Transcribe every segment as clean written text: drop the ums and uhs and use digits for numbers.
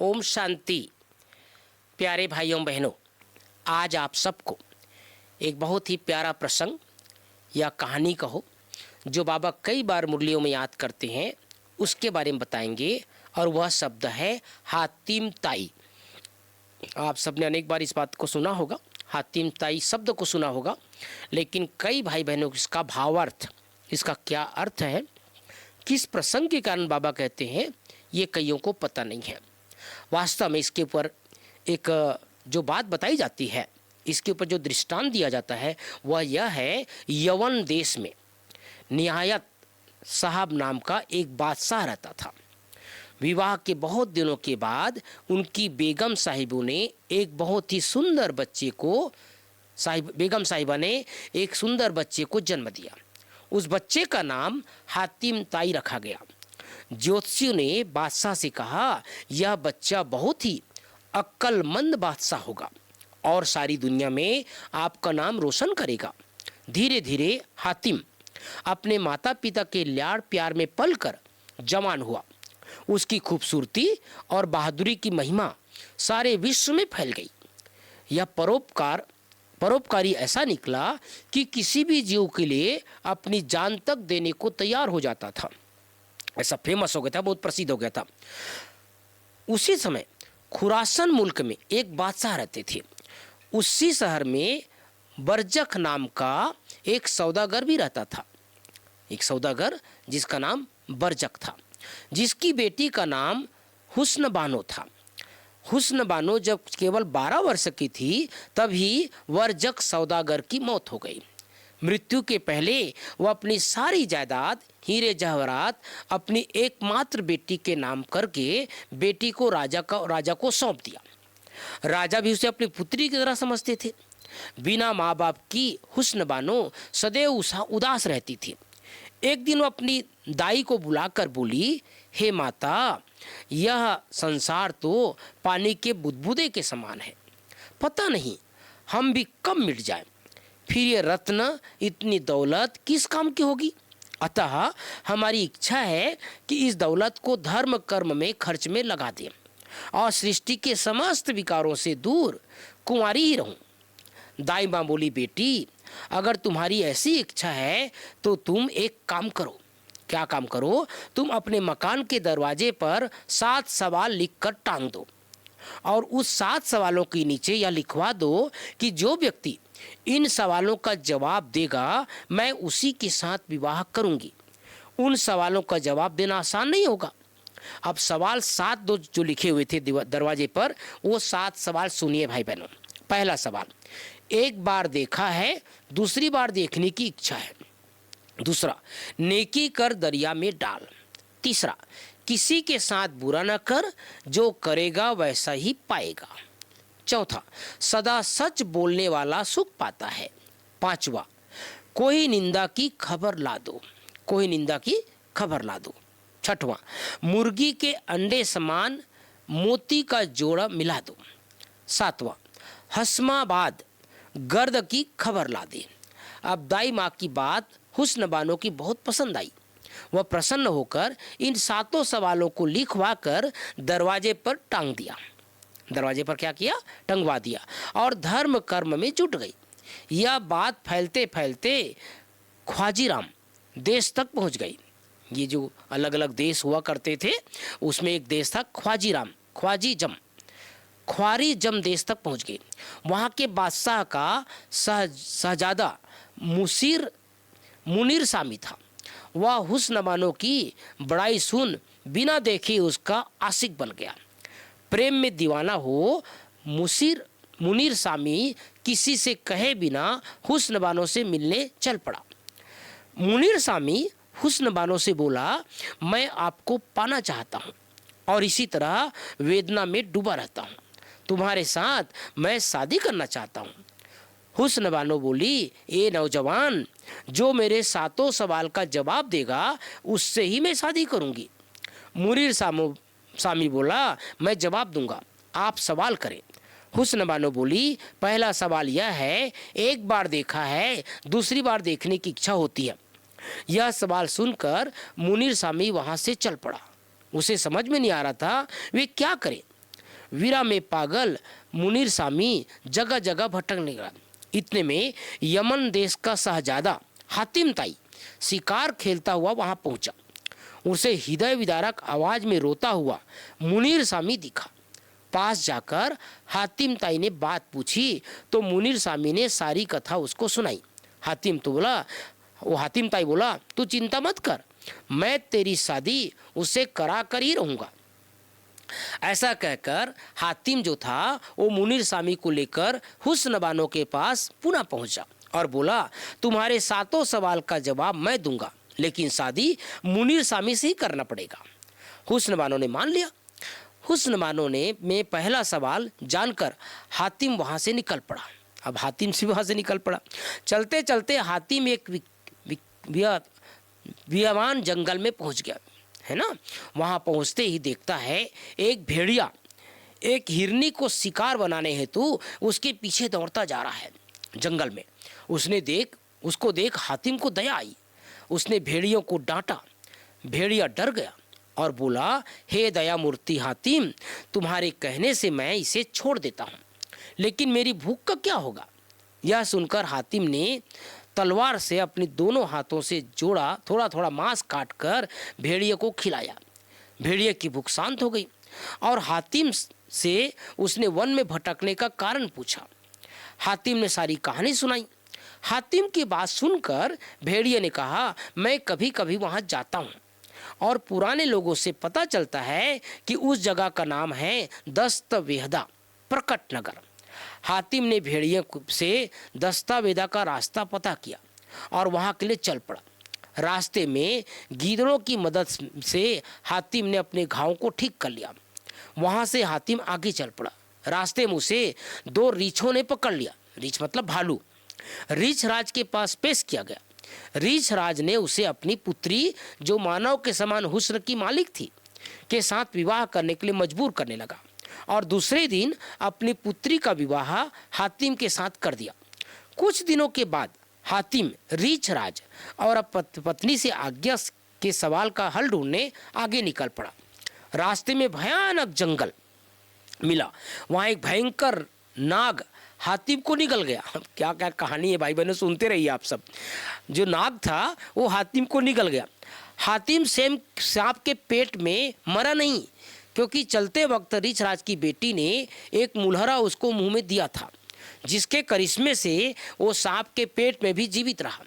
ओम शांति। प्यारे भाइयों बहनों, आज आप सबको एक बहुत ही प्यारा प्रसंग या कहानी कहो जो बाबा कई बार मुरलियों में याद करते हैं, उसके बारे में बताएंगे। और वह शब्द है हातिम ताई। आप सबने अनेक बार इस बात को सुना होगा, हातिम ताई शब्द को सुना होगा, लेकिन कई भाई बहनों को इसका भावार्थ, इसका क्या अर्थ है, किस प्रसंग के कारण बाबा कहते हैं, ये कईयों को पता नहीं है। वास्तव में इसके ऊपर एक जो बात बताई जाती है, इसके ऊपर जो दृष्टांत दिया जाता है वह यह है, यवन देश में निहायत साहब नाम का एक बादशाह रहता था। विवाह के बहुत दिनों के बाद उनकी बेगम साहिबों ने एक बहुत ही सुंदर बच्चे को बेगम साहिबा ने एक सुंदर बच्चे को जन्म दिया। उस बच्चे का नाम हातिम ताई रखा गया। ज्योतिषियों ने बादशाह से कहा, यह बच्चा बहुत ही अक्लमंद बादशाह होगा और सारी दुनिया में आपका नाम रोशन करेगा। धीरे धीरे हातिम अपने माता पिता के लाड़ प्यार में पलकर जवान हुआ। उसकी खूबसूरती और बहादुरी की महिमा सारे विश्व में फैल गई। यह परोपकारी ऐसा निकला कि किसी भी जीव के लिए अपनी जान तक देने को तैयार हो जाता था। ऐसा फेमस हो गया था, बहुत प्रसिद्ध हो गया था। उसी समय खुरासन मुल्क में एक बादशाह रहते थे। उसी शहर में बरजक नाम का एक सौदागर भी रहता था। एक सौदागर जिसका नाम बरजक था, जिसकी बेटी का नाम हुस्न बानो था। हुस्न बानो जब केवल 12 वर्ष की थी, तभी बरजक सौदागर की मौत हो गई। मृत्यु के पहले वह अपनी सारी जायदाद, हीरे जवाहरात अपनी एकमात्र बेटी के नाम करके बेटी को राजा को सौंप दिया। राजा भी उसे अपनी पुत्री की तरह समझते थे। बिना माँ बाप की हुस्न बानो सदैव उदास रहती थी। एक दिन वो अपनी दाई को बुलाकर बोली, हे माता, यह संसार तो पानी के बुदबुदे के समान है। पता नहीं हम भी कब मिट जाए। फिर ये रत्न, इतनी दौलत किस काम की होगी। अतः हमारी इच्छा है कि इस दौलत को धर्म कर्म में खर्च में लगा दें और सृष्टि के समस्त विकारों से दूर कुंवारी ही रहूं। दाई माँ बोली, बेटी, अगर तुम्हारी ऐसी इच्छा है तो तुम एक काम करो। क्या काम करो? तुम अपने मकान के दरवाजे पर 7 सवाल लिखकर टांग दो और उस 7 सवालों के नीचे यह लिखवा दो कि जो व्यक्ति इन सवालों का जवाब देगा, मैं उसी के साथ विवाह करूंगी। उन सवालों का जवाब देना आसान नहीं होगा। अब सवाल 7 जो लिखे हुए थे दरवाजे पर, वो 7 सवाल सुनिए भाई बहनों। पहला सवाल, एक बार देखा है, दूसरी बार देखने की इच्छा है। दूसरा, नेकी कर दरिया में डाल। तीसरा, किसी के साथ बुरा न कर, जो करेगा वैसा ही पाएगा। चौथा, सदा सच बोलने वाला सुख पाता है। पांचवा, कोई निंदा की खबर ला दो। कोई निंदा की खबर ला दो। छठवां, मुर्गी के अंडे समान मोती का जोड़ा मिला दो। सातवां, हस्माबाद गर्द की खबर ला दे। अब दाई माँ की बात हुस्न बानो की बहुत पसंद आई। वह प्रसन्न होकर इन 7 सवालों को लिखवा कर दरवाजे पर टांग दिया। दरवाजे पर क्या किया? टंगवा दिया और धर्म कर्म में जुट गई। यह बात फैलते फैलते ख्वाजीराम देश तक पहुंच गई। ये जो अलग अलग देश हुआ करते थे, उसमें एक देश था ख्वारीजम देश तक पहुंच गई। वहाँ के बादशाह का शहजादा मुनीर सामी था। वह हुस्न बानो की बड़ाई सुन बिना देखे उसका आशिक बन गया। प्रेम में दीवाना हो मुनीर सामी किसी से कहे बिना हुस्न बानो से मिलने चल पड़ा। मुनीर सामी हुस्न बानो से बोला, मैं आपको पाना चाहता हूँ और इसी तरह वेदना में डूबा रहता हूँ। तुम्हारे साथ मैं शादी करना चाहता हूँ। हुस्न बानो बोली, ए नौजवान, जो मेरे 7 सवाल का जवाब देगा उससे ही मैं शादी करूँगी। मुनीर सामी बोला, मैं जवाब दूंगा, आप सवाल करें। हुस्न बानो बोली, पहला सवाल यह है, एक बार देखा है, दूसरी बार देखने की इच्छा होती है। यह सवाल सुनकर मुनीर सामी वहां से चल पड़ा। उसे समझ में नहीं आ रहा था वे क्या करें। वीरा में पागल मुनीर सामी जगह जगह भटकने लगा। इतने में यमन देश का शहजादा हातिम ताई शिकार खेलता हुआ वहां पहुंचा। उसे हृदय विदारक आवाज में रोता हुआ मुनीर सामी दिखा। पास जाकर हातिम ताई ने बात पूछी तो मुनीर सामी ने सारी कथा उसको सुनाई। हातिम ताई बोला, तू चिंता मत कर, मैं तेरी शादी उससे करा कर ही रहूंगा। ऐसा कहकर हातिम जो था वो मुनीर सामी को लेकर हुस्नबानो के पास पुनः पहुंचा और बोला, तुम्हारे 7 सवाल का जवाब मैं दूंगा, लेकिन शादी मुनीर सामी से ही करना पड़ेगा। हुस्नबानो ने मान लिया। हुस्नबानो ने में पहला सवाल जानकर हातिम वहां से निकल पड़ा। अब हातिम से वहां से निकल पड़ा। चलते चलते हातिम एक वियावान जंगल में पहुंच गया, है ना। वहां पहुंचते ही देखता है एक भेड़िया एक हिरनी को शिकार बनाने हेतु उसके पीछे दौड़ता जा रहा है जंगल में। उसको देख हातिम को दया आई। उसने भेड़ियों को डांटा। भेड़िया डर गया और बोला, हे दया मूर्ति हातिम, तुम्हारे कहने से मैं इसे छोड़ देता हूँ, लेकिन मेरी भूख का क्या होगा। यह सुनकर हातिम ने तलवार से अपने दोनों हाथों से जोड़ा थोड़ा थोड़ा मांस काटकर भेड़िए को खिलाया। भेड़िए की भूख शांत हो गई और हातिम से उसने वन में भटकने का कारण पूछा। हातिम ने सारी कहानी सुनाई। हातिम की बात सुनकर भेड़िए ने कहा, मैं कभी कभी वहां जाता हूँ और पुराने लोगों से पता चलता है कि उस जगह का नाम है दस्तवेदा प्रकट नगर। हातिम ने भेड़िए से दस्तावेदा का रास्ता पता किया और वहां के लिए चल पड़ा। रास्ते में गीदड़ों की मदद से हातिम ने अपने घाव को ठीक कर लिया। वहां से हातिम आगे चल पड़ा। रास्ते में उसे 2 रीछों ने पकड़ लिया। रीछ मतलब भालू। रीछ राज के पास पेश किया गया। रीछ राज ने उसे अपनी पुत्री, जो मानव के समान हुस्न की मालिक थी, के साथ विवाह करने के लिए मजबूर करने लगा और दूसरे दिन अपनी पुत्री का विवाह हातिम के साथ कर दिया। कुछ दिनों के बाद हातिम रीछ राज और पत्नी से आज्ञा के सवाल का हल ढूंढने आगे निकल पड़ा। रास्ते में भयानक जंगल मिला। वहां एक भयंकर नाग हातिम को निगल गया। क्या क्या कहानी है भाई बहनों, सुनते रहिए आप सब। जो नाग था वो हातिम को निगल गया। हातिम सांप के पेट में मरा नहीं, क्योंकि चलते वक्त रीछ राज की बेटी ने एक मुलहरा उसको मुंह में दिया था, जिसके करिश्मे से वो सांप के पेट में भी जीवित रहा।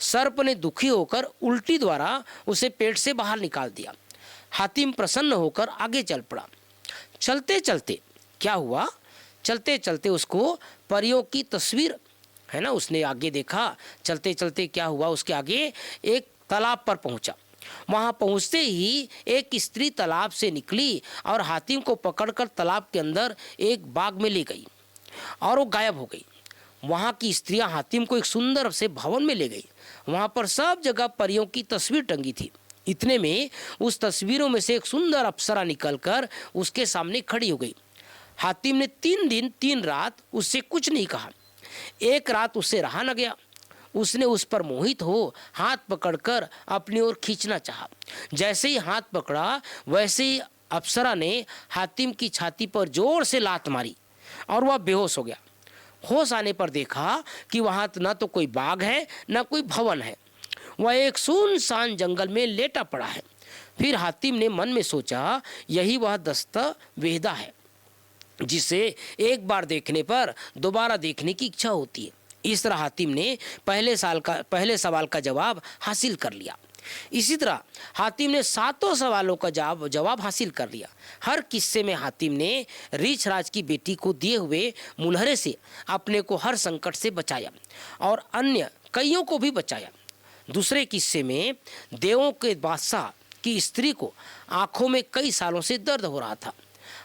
सर्प ने दुखी होकर उल्टी द्वारा उसे पेट से बाहर निकाल दिया। हातिम प्रसन्न होकर आगे चल पड़ा। चलते चलते क्या हुआ, चलते चलते उसको परियों की तस्वीर, है ना, उसने आगे देखा। चलते चलते क्या हुआ, उसके आगे एक तालाब पर पहुंचा। वहां पहुंचते ही एक स्त्री तालाब से निकली और हातिम को पकड़कर तालाब के अंदर एक बाग में ले गई और वो गायब हो गई। वहां की स्त्रियां हातिम को एक सुंदर से भवन में ले गई। वहां पर सब जगह परियों की तस्वीर टंगी थी। इतने में उस तस्वीरों में से एक सुंदर अप्सरा निकलकर उसके सामने खड़ी हो गई। हातिम ने 3 दिन 3 रात उससे कुछ नहीं कहा। एक रात उससे रहा न गया। उसने उस पर मोहित हो हाथ पकड़कर अपनी ओर खींचना चाहा। जैसे ही हाथ पकड़ा वैसे ही अप्सरा ने हातिम की छाती पर जोर से लात मारी और वह बेहोश हो गया। होश आने पर देखा कि वहां न तो कोई बाग है न कोई भवन है। वह एक सुनसान जंगल में लेटा पड़ा है। फिर हातिम ने मन में सोचा, यही वह दस्तवेदा है जिसे एक बार देखने पर दोबारा देखने की इच्छा होती है। इस तरह हातिम ने पहले सवाल का जवाब हासिल कर लिया। इसी तरह हातिम ने 7 सवालों का जवाब हासिल कर लिया। हर किस्से में हातिम ने रीछ राज की बेटी को दिए हुए मुलहरे से अपने को हर संकट से बचाया और अन्य कईयों को भी बचाया। दूसरे किस्से में देवों के बादशाह की स्त्री को आंखों में कई सालों से दर्द हो रहा था।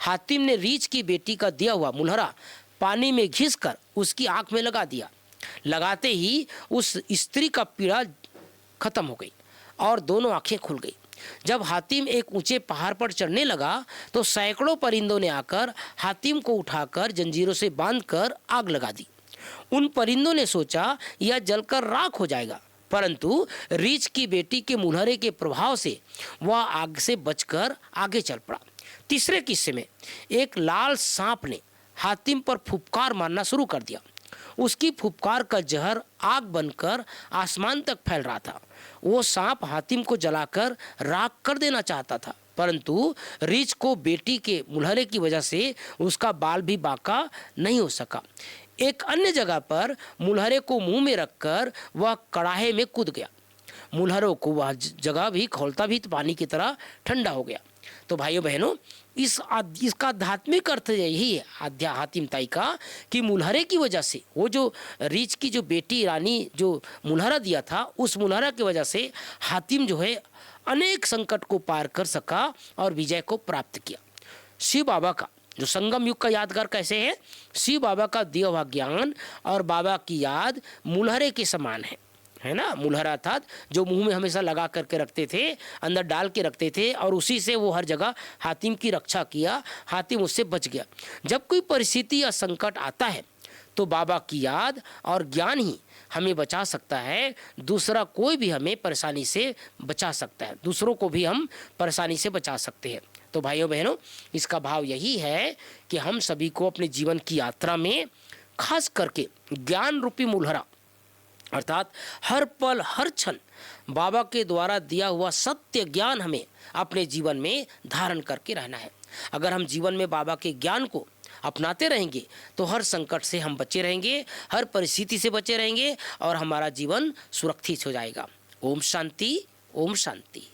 हातिम ने रीछ की बेटी का दिया हुआ मुलहरा पानी में घिसकर उसकी आंख में लगा दिया। लगाते ही उस स्त्री का पीड़ा खत्म हो गई और दोनों आंखें खुल गई। जब हातिम एक ऊंचे पहाड़ पर चढ़ने लगा तो सैकड़ों परिंदों ने आकर हातिम को उठाकर जंजीरों से बांधकर आग लगा दी। उन परिंदों ने सोचा यह जलकर राख हो जाएगा, परंतु रीछ की बेटी के मुलहरे के प्रभाव से वह आग से बचकर आगे चल पड़ा। तीसरे किस्से में एक लाल सांप ने हातिम पर फुफकार मारना शुरू कर दिया। उसकी फुफकार का जहर आग बनकर आसमान तक फैल रहा था। वो सांप हातिम को जलाकर राख कर देना चाहता था, परंतु रीछ को बेटी के मुलहरे की वजह से उसका बाल भी बांका नहीं हो सका। एक अन्य जगह पर मुलहरे को मुंह में रखकर वह कड़ाहे में कूद गया। मुलहरों को वह जगह भी खौलता भी तो पानी की तरह ठंडा हो गया। तो भाइयों बहनों, इसका आध्यात्मिक अर्थ यही है हातिम ताई का, कि मुलहरे की वजह से वो जो रीछ की जो बेटी रानी जो मुलहरा दिया था, उस मुलहरा की वजह से हातिम जो है अनेक संकट को पार कर सका और विजय को प्राप्त किया। शिव बाबा का जो संगम युग का यादगार कैसे है, शिव बाबा का दिया हुआ ज्ञान और बाबा की याद मुलहरे के समान है ना। मुलहरा था जो मुंह में हमेशा लगा करके रखते थे, अंदर डाल के रखते थे, और उसी से वो हर जगह हातिम की रक्षा किया। हातिम उससे बच गया। जब कोई परिस्थिति या संकट आता है तो बाबा की याद और ज्ञान ही हमें बचा सकता है। दूसरा कोई भी हमें परेशानी से बचा सकता है, दूसरों को भी हम परेशानी से बचा सकते हैं। तो भाइयों बहनों, इसका भाव यही है कि हम सभी को अपने जीवन की यात्रा में खास करके ज्ञान रूपी मुलहरा अर्थात हर पल हर क्षण बाबा के द्वारा दिया हुआ सत्य ज्ञान हमें अपने जीवन में धारण करके रहना है। अगर हम जीवन में बाबा के ज्ञान को अपनाते रहेंगे तो हर संकट से हम बचे रहेंगे, हर परिस्थिति से बचे रहेंगे और हमारा जीवन सुरक्षित हो जाएगा। ओम शांति, ओम शांति।